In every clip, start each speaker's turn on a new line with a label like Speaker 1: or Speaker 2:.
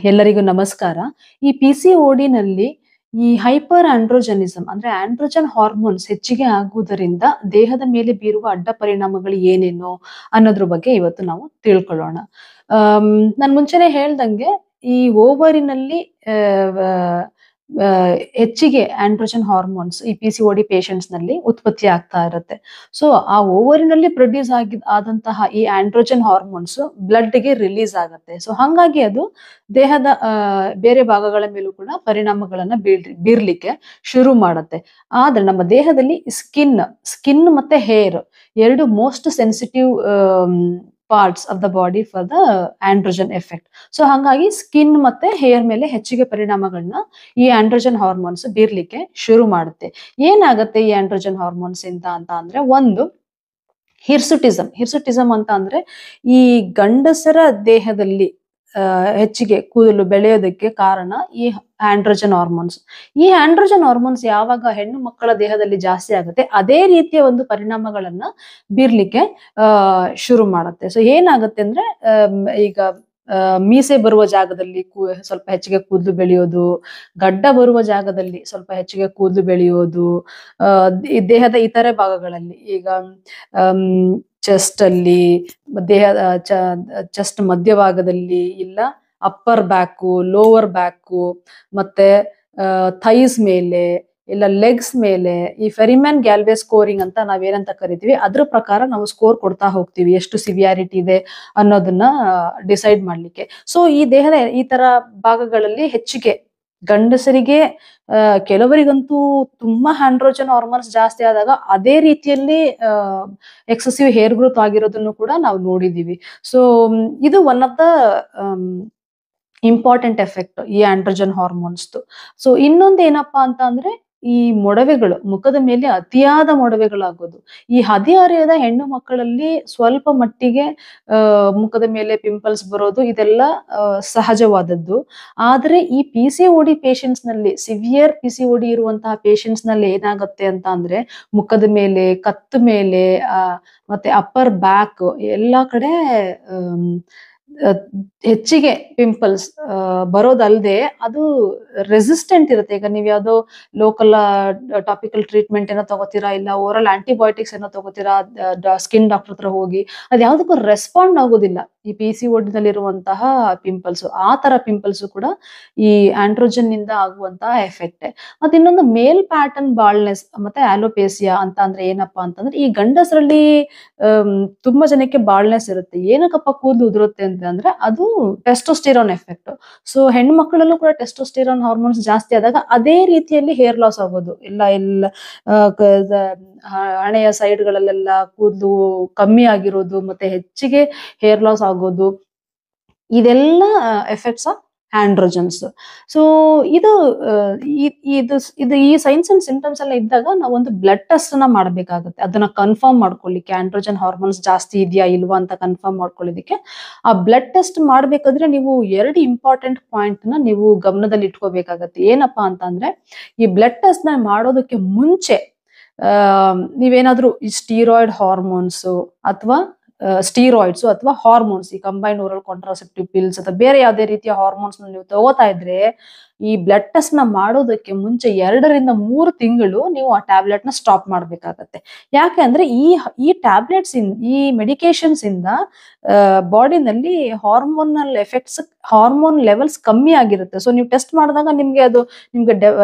Speaker 1: ಎಲ್ಲರಿಗೂ ನಮಸ್ಕಾರ. ಈ PCOD ನಲ್ಲಿ ಈ ಹೈಪರ್ ಆಂಡ್ರೋಜೆನಿಸಮ್ ಅಂದ್ರೆ ಆಂಡ್ರೋಜನ್ ಹಾರ್ಮೋನ್ಸ್ ಹೆಚ್ಚಿಗೆ ಆಗುವುದರಿಂದ ದೇಹದ ಮೇಲೆ ಬೀರುವ ಅಡ್ಡ ಪರಿಣಾಮಗಳು ಏನೇನು ಅನ್ನೋದ್ರ ಬಗ್ಗೆ ಇವತ್ತು ನಾವು ತಿಳ್ಕೊಳ್ಳೋಣ. ನಾನ್ ಮುಂಚೆನೆ ಹೇಳ್ದಂಗೆ ಈ ಓವರಿನಲ್ಲಿ ಹೆಚ್ಚಿಗೆ ಆಂಡ್ರೋಜನ್ ಹಾರ್ಮೋನ್ಸ್ ಈ PCOD ಪೇಷಂಟ್ಸ್ ನಲ್ಲಿ ಉತ್ಪತ್ತಿ ಆಗ್ತಾ ಇರುತ್ತೆ. ಸೊ ಆ ಓವರಿನಲ್ಲಿ ಪ್ರೊಡ್ಯೂಸ್ ಆದಂತಹ ಈ ಆಂಡ್ರೋಜನ್ ಹಾರ್ಮೋನ್ಸ್ ಬ್ಲಡ್ ಗೆ ರಿಲೀಸ್ ಆಗುತ್ತೆ. ಸೊ ಹಂಗಾಗಿ ಅದು ದೇಹದ ಬೇರೆ ಭಾಗಗಳ ಮೇಲೂ ಕೂಡ ಪರಿಣಾಮಗಳನ್ನ ಬೀರ್ಲಿಕ್ಕೆ ಶುರು ಮಾಡುತ್ತೆ. ಆದ್ರೆ ನಮ್ಮ ದೇಹದಲ್ಲಿ ಸ್ಕಿನ್ ಮತ್ತೆ ಹೇರ್ ಎರಡು most sensitive parts of the body for the androgen effect. So ಹಾಗಾಗಿ ಸ್ಕಿನ್ ಮತ್ತೆ ಹೇರ್ ಮೇಲೆ ಹೆಚ್ಚಿಗೆ ಪರಿಣಾಮಗಳನ್ನ ಈ ಆಂಡ್ರೋಜನ್ ಹಾರ್ಮೋನ್ಸ್ ಬೀರ್ಲಿಕ್ಕೆ ಶುರು ಮಾಡುತ್ತೆ. ಏನಾಗುತ್ತೆ ಈ ಆಂಡ್ರೋಜನ್ ಹಾರ್ಮೋನ್ಸ್ ಇಂದ ಅಂತ ಅಂದ್ರೆ, ಒಂದು ಹಿರ್ಸುಟಿಸಮ್ ಅಂತ ಅಂದ್ರೆ ಈ ಗಂಡಸರ ದೇಹದಲ್ಲಿ ಹೆಚ್ಚಿಗೆ ಕೂದಲು ಬೆಳೆಯೋದಕ್ಕೆ ಕಾರಣ ಈ ಆಂಡ್ರೋಜನ್ ಹಾರ್ಮೋನ್ಸ್. ಈ ಆಂಡ್ರೋಜನ್ ಹಾರ್ಮೋನ್ಸ್ ಯಾವಾಗ ಹೆಣ್ಣು ಮಕ್ಕಳ ದೇಹದಲ್ಲಿ ಜಾಸ್ತಿ ಆಗುತ್ತೆ, ಅದೇ ರೀತಿಯ ಒಂದು ಪರಿಣಾಮಗಳನ್ನ ಬೀರ್ಲಿಕ್ಕೆ ಶುರು ಮಾಡುತ್ತೆ. ಸೊ ಏನಾಗುತ್ತೆ ಅಂದ್ರೆ, ಈಗ ಮೀಸೆ ಬರುವ ಜಾಗದಲ್ಲಿ ಸ್ವಲ್ಪ ಹೆಚ್ಚಿಗೆ ಕೂದಲು ಬೆಳೆಯೋದು, ಗಡ್ಡ ಬರುವ ಜಾಗದಲ್ಲಿ ಸ್ವಲ್ಪ ಹೆಚ್ಚಿಗೆ ಕೂದಲು ಬೆಳೆಯೋದು, ದೇಹದ ಇತರೆ ಭಾಗಗಳಲ್ಲಿ ಈಗ ಚೆಸ್ಟ್ ಅಲ್ಲಿ, ದೇಹದ ಚೆಸ್ಟ್ ಮಧ್ಯಭಾಗದಲ್ಲಿ, ಇಲ್ಲ ಅಪ್ಪರ್ ಬ್ಯಾಕು, ಲೋವರ್ ಬ್ಯಾಕು, ಮತ್ತೆ ಥೈಸ್ ಮೇಲೆ, ಇಲ್ಲ ಲೆಗ್ಸ್ ಮೇಲೆ ಈ ಫೆರಿಮ್ಯಾನ್ ಗ್ಯಾಲ್ವೆ ಸ್ಕೋರಿಂಗ್ ಅಂತ ನಾವೇನಂತ ಕರಿತೀವಿ, ಅದ್ರ ಪ್ರಕಾರ ನಾವು ಸ್ಕೋರ್ ಕೊಡ್ತಾ ಹೋಗ್ತೀವಿ ಎಷ್ಟು ಸಿವಿಯಾರಿಟಿ ಇದೆ ಅನ್ನೋದನ್ನ ಡಿಸೈಡ್ ಮಾಡ್ಲಿಕ್ಕೆ. ಸೊ ಈ ದೇಹದ ಈ ತರ ಭಾಗಗಳಲ್ಲಿ ಹೆಚ್ಚಿಗೆ ಗಂಡಸರಿಗೆ, ಕೆಲವರಿಗಂತೂ ತುಂಬಾ ಆಂಡ್ರೋಜನ್ ಹಾರ್ಮೋನ್ಸ್ ಜಾಸ್ತಿ ಆದಾಗ ಅದೇ ರೀತಿಯಲ್ಲಿ ಎಕ್ಸೆಸಿವ್ ಹೇರ್ ಗ್ರೋತ್ ಆಗಿರೋದನ್ನು ಕೂಡ ನಾವು ನೋಡಿದೀವಿ. ಸೊ ಇದು one of the important effect ಈ ಆಂಡ್ರೋಜನ್ ಹಾರ್ಮೋನ್ಸ್. ಸೊ ಇನ್ನೊಂದು ಏನಪ್ಪಾ ಅಂತ ಅಂದ್ರೆ, ಈ ಮೊಡವೆಗಳು, ಮುಖದ ಮೇಲೆ ಅತಿಯಾದ ಮೊಡವೆಗಳಾಗೋದು. ಈ ಹದಿಹರೆಯದ ಹೆಣ್ಣು ಮಕ್ಕಳಲ್ಲಿ ಸ್ವಲ್ಪ ಮಟ್ಟಿಗೆ ಮುಖದ ಮೇಲೆ ಪಿಂಪಲ್ಸ್ ಬರೋದು, ಇದೆಲ್ಲ ಸಹಜವಾದದ್ದು. ಆದ್ರೆ ಈ PCOD ಪೇಷಂಟ್ಸ್ ನಲ್ಲಿ, ಸಿವಿಯರ್ PCOD ಇರುವಂತಹ ಪೇಷಂಟ್ಸ್ ನಲ್ಲಿ ಏನಾಗುತ್ತೆ ಅಂತ ಅಂದ್ರೆ, ಮುಖದ ಮೇಲೆ, ಕತ್ತು ಮೇಲೆ, ಮತ್ತೆ ಅಪ್ಪರ್ ಬ್ಯಾಕ್ ಎಲ್ಲಾ ಕಡೆ ಹೆಚ್ಚಿಗೆ ಪಿಂಪಲ್ಸ್ ಬರೋದಲ್ದೆ ಅದು ರೆಸಿಸ್ಟೆಂಟ್ ಇರುತ್ತೆ. ಈಗ ನೀವ್ ಯಾವ್ದೋ ಲೋಕಲ್ ಟಾಪಿಕಲ್ ಟ್ರೀಟ್ಮೆಂಟ್ ಏನೋ ತಗೋತೀರಾ, ಇಲ್ಲ ಓರಲ್ ಆಂಟಿಬಯೋಟಿಕ್ಸ್ ಏನೋ ತಗೋತೀರಾ ಸ್ಕಿನ್ ಡಾಕ್ಟರ್ ಹತ್ರ ಹೋಗಿ, ಅದ್ ಯಾವ್ದಕ್ಕೂ ರೆಸ್ಪಾಂಡ್ ಆಗೋದಿಲ್ಲ ಈ PCOD ನಲ್ಲಿರುವಂತಹ ಪಿಂಪಲ್ಸ್. ಆ ತರ ಪಿಂಪಲ್ಸ್ ಕೂಡ ಈ ಆಂಡ್ರೋಜನ್ ನಿಂದ ಆಗುವಂತಹ ಎಫೆಕ್ಟ್. ಮತ್ತೆ ಇನ್ನೊಂದು ಮೇಲ್ ಪ್ಯಾಟರ್ನ್ ಬಾಲ್ನೆಸ್ ಮತ್ತೆ ಆಲೋಪೇಸಿಯಾ ಅಂತ ಅಂದ್ರೆ ಏನಪ್ಪಾ ಅಂತಂದ್ರೆ, ಈ ಗಂಡಸರಲ್ಲಿ ತುಂಬಾ ಜನಕ್ಕೆ ಬಾಲ್ನೆಸ್ ಇರುತ್ತೆ. ಏನಕ್ಕಪ್ಪ ಕೂದಲು ಉದುರುತ್ತೆ ಅಂದ್ರೆ, ಅದು ಟೆಸ್ಟೋಸ್ಟಿರಾನ್ ಎಫೆಕ್ಟ್. ಸೊ ಹೆಣ್ಣು ಮಕ್ಕಳಲ್ಲೂ ಕೂಡ ಟೆಸ್ಟೋಸ್ಟಿರಾನ್ ಹಾರ್ಮೋನ್ಸ್ ಜಾಸ್ತಿ ಆದಾಗ ಅದೇ ರೀತಿಯಲ್ಲಿ ಹೇರ್ ಲಾಸ್ ಆಗೋದು, ಎಲ್ಲ ಹಣೆಯ ಸೈಡ್ಗಳಲ್ಲೆಲ್ಲ ಕೂದಲು ಕಮ್ಮಿ ಆಗಿರೋದು, ಮತ್ತೆ ಹೆಚ್ಚಿಗೆ ಹೇರ್ ಲಾಸ್ ಆಗೋದು, ಇದೆಲ್ಲ ಎಫೆಕ್ಟ್ಸ್ ಆಫ್ ಆಂಡ್ರೋಜನ್ಸ್. ಸೊ ಇದು ಈ ಸೈನ್ಸ್ ಅಂಡ್ ಸಿಂಪ್ಟಮ್ಸ್ ಎಲ್ಲ ಇದ್ದಾಗ ನಾವು ಒಂದು ಬ್ಲಡ್ ಟೆಸ್ಟ್ ನ ಮಾಡ್ಬೇಕಾಗುತ್ತೆ, ಅದನ್ನ ಕನ್ಫರ್ಮ್ ಮಾಡ್ಕೊಳ್ಳಿಕ್ಕೆ, ಆಂಡ್ರೋಜನ್ ಹಾರ್ಮೋನ್ಸ್ ಜಾಸ್ತಿ ಇದೆಯಾ ಇಲ್ವಾ ಅಂತ ಕನ್ಫರ್ಮ್ ಮಾಡ್ಕೊಳ್ಳೋದಿಕ್ಕೆ. ಆ ಬ್ಲಡ್ ಟೆಸ್ಟ್ ಮಾಡ್ಬೇಕಾದ್ರೆ ನೀವು ಎರಡು ಇಂಪಾರ್ಟೆಂಟ್ ಪಾಯಿಂಟ್ ನ ನೀವು ಗಮನದಲ್ಲಿ ಇಟ್ಕೋಬೇಕಾಗತ್ತೆ. ಏನಪ್ಪಾ ಅಂತ ಅಂದ್ರೆ, ಈ ಬ್ಲಡ್ ಟೆಸ್ಟ್ ನ ಮಾಡೋದಕ್ಕೆ ಮುಂಚೆ ನೀವೇನಾದ್ರೂ ಈ ಸ್ಟೀರಾಯ್ಡ್ ಹಾರ್ಮೋನ್ಸ್ ಅಥವಾ ಸ್ಟೀರಾಯ್ಡ್ಸ್ ಅಥವಾ ಹಾರ್ಮೋನ್ಸ್, ಈ ಕಂಬೈನ್ಡ್ ಓರಲ್ ಕಾಂಟ್ರಾಸೆಪ್ಟಿವ್ ಪಿಲ್ಸ್ ಅಥವಾ ಬೇರೆ ಯಾವುದೇ ರೀತಿಯ ಹಾರ್ಮೋನ್ಸ್ ನೀವು ತಗೋತಾ ಇದ್ರೆ, ಈ ಬ್ಲಡ್ ಟೆಸ್ಟ್ ನ ಮಾಡೋದಕ್ಕೆ ಮುಂಚೆ 2 ರಿಂದ 3 ತಿಂಗಳು ನೀವು ಆ ಟ್ಯಾಬ್ಲೆಟ್ ನ ಸ್ಟಾಪ್ ಮಾಡ್ಬೇಕಾಗತ್ತೆ. ಯಾಕೆ ಅಂದ್ರೆ ಈ ಟ್ಯಾಬ್ಲೆಟ್ಸ್ ಈ ಮೆಡಿಕೇಶನ್ಸ್ ಇಂದ ಬಾಡಿನಲ್ಲಿ ಹಾರ್ಮೋನಲ್ ಎಫೆಕ್ಟ್ಸ್, ಹಾರ್ಮೋನ್ ಲೆವೆಲ್ಸ್ ಕಮ್ಮಿ ಆಗಿರುತ್ತೆ. ಸೊ ನೀವು ಟೆಸ್ಟ್ ಮಾಡಿದಾಗ ನಿಮ್ಗೆ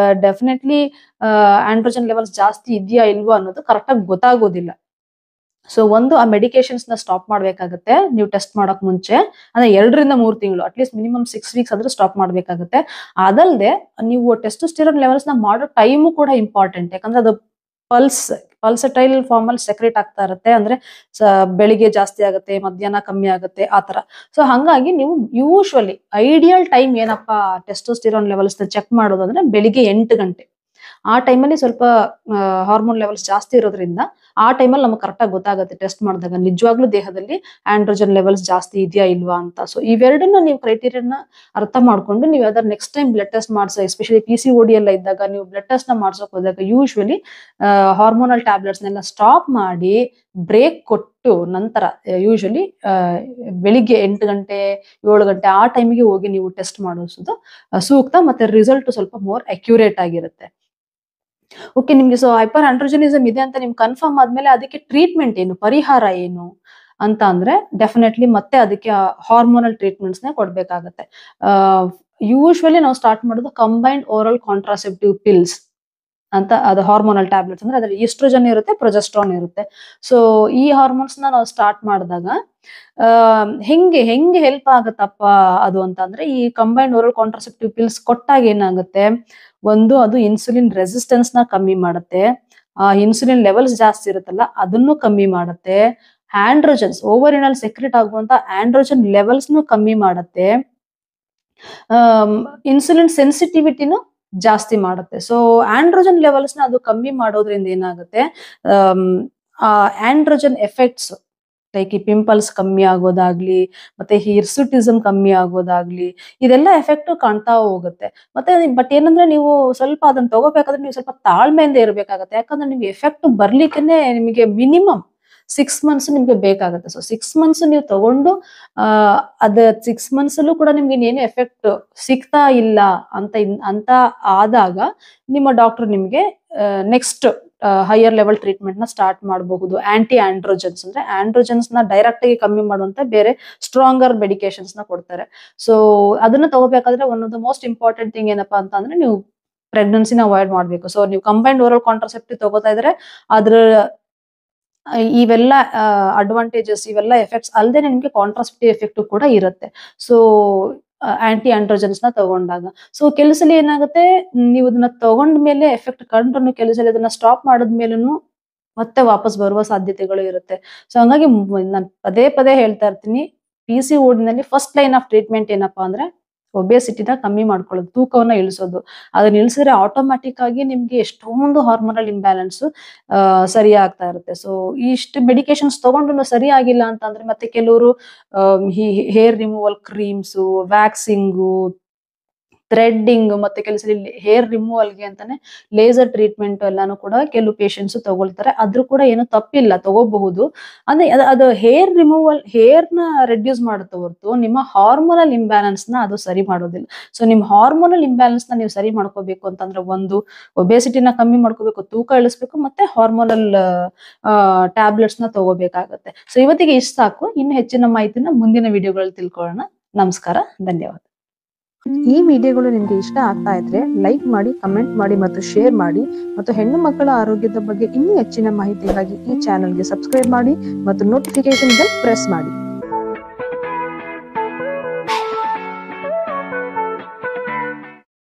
Speaker 1: ಡೆಫಿನೆಟ್ಲಿ ಆಂಡ್ರೋಜನ್ ಲೆವೆಲ್ಸ್ ಜಾಸ್ತಿ ಇದೆಯಾ ಇಲ್ವಾ ಅನ್ನೋದು ಕರೆಕ್ಟ್ ಆಗಿ ಗೊತ್ತಾಗೋದಿಲ್ಲ. ಸೊ ಒಂದು, ಆ ಮೆಡಿಕೇಶನ್ಸ್ ನ ಸ್ಟಾಪ್ ಮಾಡ್ಬೇಕಾಗತ್ತೆ ನೀವು ಟೆಸ್ಟ್ ಮಾಡಕ್ ಮುಂಚೆ. ಅಂದ್ರೆ 2 ರಿಂದ 3 ತಿಂಗಳು, ಅಟ್ಲೀಸ್ಟ್ ಮಿನಿಮಮ್ 6 ವೀಕ್ಸ್ ಆದ್ರೂ ಸ್ಟಾಪ್ ಮಾಡ್ಬೇಕಾಗತ್ತೆ. ಅದಲ್ಲದೆ ನೀವು ಟೆಸ್ಟೋಸ್ಟಿರಾನ್ ಲೆವೆಲ್ಸ್ ನ ಮಾಡೋ ಟೈಮು ಕೂಡ ಇಂಪಾರ್ಟೆಂಟ್. ಯಾಕಂದ್ರೆ ಅದು ಪಲ್ಸಟೈಲ್ ಫಾರ್ಮ್ ಅಲ್ಲಿ ಸೆಕ್ರೇಟ್ ಆಗ್ತಾ ಇರುತ್ತೆ. ಅಂದ್ರೆ ಬೆಳಿಗ್ಗೆ ಜಾಸ್ತಿ ಆಗುತ್ತೆ, ಮಧ್ಯಾಹ್ನ ಕಮ್ಮಿ ಆಗುತ್ತೆ, ಆತರ. ಸೊ ಹಂಗಾಗಿ ನೀವು ಯೂಶುವಲಿ ಐಡಿಯಲ್ ಟೈಮ್ ಏನಪ್ಪಾ ಟೆಸ್ಟೋಸ್ಟಿರಾನ್ ಲೆವೆಲ್ಸ್ ನ ಚೆಕ್ ಮಾಡೋದು ಅಂದ್ರೆ ಬೆಳಿಗ್ಗೆ 8 ಗಂಟೆ. ಆ ಟೈಮಲ್ಲಿ ಸ್ವಲ್ಪ ಹಾರ್ಮೋನ್ ಲೆವೆಲ್ಸ್ ಜಾಸ್ತಿ ಇರೋದ್ರಿಂದ ಆ ಟೈಮಲ್ಲಿ ನಮಗೆ ಕರೆಕ್ಟಾಗಿ ಗೊತ್ತಾಗುತ್ತೆ ಟೆಸ್ಟ್ ಮಾಡಿದಾಗ ನಿಜವಾಗ್ಲೂ ದೇಹದಲ್ಲಿ ಆಂಡ್ರೋಜನ್ ಲೆವೆಲ್ಸ್ ಜಾಸ್ತಿ ಇದೆಯಾ ಇಲ್ವಾ ಅಂತ. ಸೊ ಇವೆರಡನ್ನ ನೀವು ಕ್ರೈಟೀರಿಯನ್ನ ಅರ್ಥ ಮಾಡ್ಕೊಂಡು ನೀವು ಅದರ ನೆಕ್ಸ್ಟ್ ಟೈಮ್ ಬ್ಲಡ್ ಟೆಸ್ಟ್ ಮಾಡಿಸೋ, ಎಸ್ಪೆಷಲಿ PCOD ಎಲ್ಲ ಇದ್ದಾಗ ನೀವು ಬ್ಲಡ್ ಟೆಸ್ಟ್ ನ ಮಾಡ್ಸೋಕೆ ಹೋದಾಗ ಯೂಶ್ವಲಿ ಹಾರ್ಮೋನಲ್ ಟ್ಯಾಬ್ಲೆಟ್ಸ್ನೆಲ್ಲ ಸ್ಟಾಪ್ ಮಾಡಿ ಬ್ರೇಕ್ ಕೊಟ್ಟು ನಂತರ ಯೂಶಲಿ ಬೆಳಿಗ್ಗೆ 8 ಗಂಟೆ 7 ಗಂಟೆ ಆ ಟೈಮಿಗೆ ಹೋಗಿ ನೀವು ಟೆಸ್ಟ್ ಮಾಡಿಸೋದು ಸೂಕ್ತ, ಮತ್ತೆ ರಿಸಲ್ಟ್ ಸ್ವಲ್ಪ ಮೋರ್ ಅಕ್ಯುರೇಟ್ ಆಗಿರುತ್ತೆ. ಓಕೆ, ನಿಮ್ಗೆ ಸೊ ಹೈಪರ್ ಆಂಡ್ರೋಜನಿಸಮ್ ಇದೆ ಅಂತ ನಿಮ್ಗೆ ಕನ್ಫರ್ಮ್ ಆದ್ಮೇಲೆ ಅದಕ್ಕೆ ಟ್ರೀಟ್ಮೆಂಟ್ ಏನು, ಪರಿಹಾರ ಏನು ಅಂತ ಅಂದ್ರೆ ಡೆಫಿನೆಟ್ಲಿ ಮತ್ತೆ ಅದಕ್ಕೆ ಹಾರ್ಮೋನಲ್ ಟ್ರೀಟ್ಮೆಂಟ್ಸ್ ನೇ ಕೊಡ್ಬೇಕಾಗತ್ತೆ. ಯೂಶ್ವಲಿ ನಾವು ಸ್ಟಾರ್ಟ್ ಮಾಡೋದು ಕಂಬೈನ್ಡ್ ಓರಲ್ ಕಾಂಟ್ರಾಸೆಪ್ಟಿವ್ ಪಿಲ್ಸ್ ಅಂತ, ಅದು ಹಾರ್ಮೋನಲ್ ಟ್ಯಾಬ್ಲೆಟ್ಸ್ ಅಂದ್ರೆ ಅದ್ರಲ್ಲಿ ಈಸ್ಟ್ರೋಜನ್ ಇರುತ್ತೆ, ಪ್ರೊಜೆಸ್ಟ್ರಾನ್ ಇರುತ್ತೆ. ಸೊ ಈ ಹಾರ್ಮೋನ್ಸ್ ನಾವು ಸ್ಟಾರ್ಟ್ ಮಾಡಿದಾಗ ಹೆಂಗೆ ಹೆಲ್ಪ್ ಆಗತ್ತಪ್ಪ ಅದು ಅಂತ ಅಂದ್ರೆ, ಈ ಕಂಬೈನ್ಡ್ ಓರಲ್ ಕಾಂಟ್ರಾಸೆಪ್ಟಿವ್ ಪಿಲ್ಸ್ ಕೊಟ್ಟಾಗ ಏನಾಗುತ್ತೆ, ಒಂದು ಅದು ಇನ್ಸುಲಿನ್ ರೆಸಿಸ್ಟೆನ್ಸ್ ನ ಕಮ್ಮಿ ಮಾಡುತ್ತೆ, ಇನ್ಸುಲಿನ್ ಲೆವೆಲ್ಸ್ ಜಾಸ್ತಿ ಇರುತ್ತಲ್ಲ ಅದನ್ನು ಕಮ್ಮಿ ಮಾಡುತ್ತೆ, ಆಂಡ್ರೋಜನ್ಸ್ ಓವರಿನಲ್ಲಿ ಸೆಕ್ರೆಟ್ ಆಗುವಂತ ಆಂಡ್ರೋಜನ್ ಲೆವೆಲ್ಸ್ ಕಮ್ಮಿ ಮಾಡುತ್ತೆ, ಇನ್ಸುಲಿನ್ ಸೆನ್ಸಿಟಿವಿಟಿನು ಜಾಸ್ತಿ ಮಾಡುತ್ತೆ. ಸೊ ಆಂಡ್ರೋಜನ್ ಲೆವೆಲ್ಸ್ ನ ಅದು ಕಮ್ಮಿ ಮಾಡೋದ್ರಿಂದ ಏನಾಗುತ್ತೆ, ಆಂಡ್ರೋಜನ್ ಎಫೆಕ್ಟ್ಸ್ ಲೈಕ್ ಈ ಪಿಂಪಲ್ಸ್ ಕಮ್ಮಿ ಆಗೋದಾಗ್ಲಿ, ಮತ್ತೆ ಹಿರ್ಸುಟಿಸಮ್ ಕಮ್ಮಿ ಆಗೋದಾಗ್ಲಿ, ಇದೆಲ್ಲ ಎಫೆಕ್ಟ್ ಕಾಣ್ತಾ ಹೋಗುತ್ತೆ. ಮತ್ತೆ ಬಟ್ ಏನಂದ್ರೆ ನೀವು ಸ್ವಲ್ಪ ಅದನ್ನ ತಗೋಬೇಕಾದ್ರೆ ನೀವು ಸ್ವಲ್ಪ ತಾಳ್ಮೆಯಿಂದ ಇರ್ಬೇಕಾಗತ್ತೆ. ಯಾಕಂದ್ರೆ ನಿಮ್ಗೆ ಎಫೆಕ್ಟ್ ಬರ್ಲಿಕ್ಕೆ ನಿಮಗೆ ಮಿನಿಮಮ್ 6 months ನಿಮ್ಗೆ ಬೇಕಾಗುತ್ತೆ. ಸೊ 6 months ನೀವು ತಗೊಂಡು ಅದ 6 months ಅಲ್ಲೂ ಕೂಡ ನಿಮ್ಗೆ ಏನು ಎಫೆಕ್ಟ್ ಸಿಗ್ತಾ ಇಲ್ಲ ಅಂತ ಆದಾಗ ನಿಮ್ಮ ಡಾಕ್ಟರ್ ನಿಮ್ಗೆ ನೆಕ್ಸ್ಟ್ ಹೈಯರ್ ಲೆವೆಲ್ ಟ್ರೀಟ್ಮೆಂಟ್ ನ ಸ್ಟಾರ್ಟ್ ಮಾಡಬಹುದು. ಆಂಟಿ ಆಂಡ್ರೋಜನ್ಸ್ ಅಂದ್ರೆ ಆಂಡ್ರೋಜನ್ಸ್ ನ ಡೈರೆಕ್ಟ್ ಆಗಿ ಕಮ್ಮಿ ಮಾಡುವಂತ ಬೇರೆ ಸ್ಟ್ರಾಂಗರ್ ಮೆಡಿಕೇಶನ್ಸ್ ನ ಕೊಡ್ತಾರೆ. ಸೊ ಅದನ್ನ ತಗೋಬೇಕಾದ್ರೆ one of the most important thing ಏನಪ್ಪಾ ಅಂತ ಅಂದ್ರೆ ನೀವು ಪ್ರೆಗ್ನೆನ್ಸಿನ ಅವಾಯ್ಡ್ ಮಾಡ್ಬೇಕು. ಸೊ ನೀವು ಕಂಬೈನ್ಡ್ ಓರಲ್ ಕಾಂಟ್ರಾಸೆಪ್ಟಿವ್ ತಗೋತಾ ಇದ್ರೆ ಅದ್ರ ಇವೆಲ್ಲ ಅಡ್ವಾಂಟೇಜಸ್, ಇವೆಲ್ಲ ಎಫೆಕ್ಟ್ಸ್ ಅಲ್ಲದೆ ನಿಮ್ಗೆ ಕಾಂಟ್ರಾಸೆಪ್ಟಿವ್ ಎಫೆಕ್ಟ್ ಕೂಡ ಇರುತ್ತೆ. ಸೊ ಆಂಟಿ ಆಂಡ್ರೋಜನ್ಸ್ ನ ತಗೊಂಡಾಗ ಸೊ ಕೆಲಸಲಿ ಏನಾಗುತ್ತೆ, ನೀವು ಅದನ್ನ ತಗೊಂಡ್ಮೇಲೆ ಎಫೆಕ್ಟ್ ಕಂಡ್ರು ಕೆಲಸಲಿ ಅದನ್ನ ಸ್ಟಾಪ್ ಮಾಡಿದ್ಮೇಲೂ ಮತ್ತೆ ವಾಪಸ್ ಬರುವ ಸಾಧ್ಯತೆಗಳು ಇರುತ್ತೆ. ಸೊ ಹಂಗಾಗಿ ನಾನು ಪದೇ ಹೇಳ್ತಾ ಇರ್ತೀನಿ, PCOD ನಲ್ಲಿ ಫಸ್ಟ್ ಲೈನ್ ಆಫ್ ಟ್ರೀಟ್ಮೆಂಟ್ ಏನಪ್ಪಾ ಅಂದ್ರೆ ಒಬೇಸಿಟಿನ ಕಮ್ಮಿ ಮಾಡ್ಕೊಳ್ಳೋದು, ತೂಕವನ್ನ ಇಳಿಸೋದು. ಅದನ್ನ ಇಳಿಸಿದ್ರೆ ಆಟೋಮ್ಯಾಟಿಕ್ ಆಗಿ ನಿಮ್ಗೆ ಎಷ್ಟೊಂದು ಹಾರ್ಮೋನಲ್ ಇಂಬ್ಯಾಲೆನ್ಸ್ ಸರಿ ಆಗ್ತಾ ಇರುತ್ತೆ. ಸೊ ಇಷ್ಟು ಮೆಡಿಕೇಶನ್ಸ್ ತಗೊಂಡು ಸರಿ ಆಗಿಲ್ಲ ಅಂತಂದ್ರೆ ಮತ್ತೆ ಕೆಲವರು hair removal creams, waxing, threading, ಮತ್ತೆ ಕೆಲಸದಲ್ಲಿ ಹೇರ್ ರಿಮೂವಲ್ಗೆ ಅಂತಾನೆ ಲೇಸರ್ ಟ್ರೀಟ್ಮೆಂಟ್ ಎಲ್ಲಾನು ಕೂಡ ಕೆಲವು ಪೇಷಂಟ್ಸ್ ತಗೊಳ್ತಾರೆ. ಅದ್ರೂ ಕೂಡ ಏನು ತಪ್ಪಿಲ್ಲ, ತಗೋಬಹುದು. ಅಂದ್ರೆ ಅದು ಹೇರ್ ರಿಮೂವಲ್ ಹೇರ್ ನ ರೆಡ್ಯೂಸ್ ಮಾಡುತ್ತೆ ಹೊರತು ನಿಮ್ಮ ಹಾರ್ಮೋನಲ್ ಇಂಬ್ಯಾಲೆನ್ಸ್ ನ ಅದು ಸರಿ ಮಾಡೋದಿಲ್ಲ. ಸೊ ನಿಮ್ ಹಾರ್ಮೋನಲ್ ಇಂಬ್ಯಾಲೆನ್ಸ್ ನ ನೀವು ಸರಿ ಮಾಡ್ಕೋಬೇಕು ಅಂತಂದ್ರೆ ಒಂದು ಒಬೇಸಿಟಿನ ಕಮ್ಮಿ ಮಾಡ್ಕೋಬೇಕು, ತೂಕ ಇಳಿಸ್ಬೇಕು, ಮತ್ತೆ ಹಾರ್ಮೋನಲ್ ಟ್ಯಾಬ್ಲೆಟ್ಸ್ ನ ತಗೋಬೇಕಾಗತ್ತೆ. ಸೊ ಇವತ್ತಿಗೆ ಇಷ್ಟ ಸಾಕು. ಇನ್ನು ಹೆಚ್ಚಿನ ಮಾಹಿತಿನ ಮುಂದಿನ ವಿಡಿಯೋಗಳಲ್ಲಿ ತಿಳ್ಕೊಳ್ಳೋಣ. ನಮಸ್ಕಾರ, ಧನ್ಯವಾದ.
Speaker 2: ಈ ವಿಡಿಯೋಗಳು ನಿಮ್ಗೆ ಇಷ್ಟ ಆಗ್ತಾ ಇದ್ರೆ ಲೈಕ್ ಮಾಡಿ, ಕಮೆಂಟ್ ಮಾಡಿ ಮತ್ತು ಶೇರ್ ಮಾಡಿ. ಮತ್ತು ಹೆಣ್ಣು ಮಕ್ಕಳ ಆರೋಗ್ಯದ ಬಗ್ಗೆ ಇನ್ನೂ ಹೆಚ್ಚಿನ ಮಾಹಿತಿಗಾಗಿ ಈ ಚಾನೆಲ್ಗೆ ಸಬ್ಸ್ಕ್ರೈಬ್ ಮಾಡಿ ಮತ್ತು ನೋಟಿಫಿಕೇಶನ್ ಬೆಲ್ ಪ್ರೆಸ್ ಮಾಡಿ.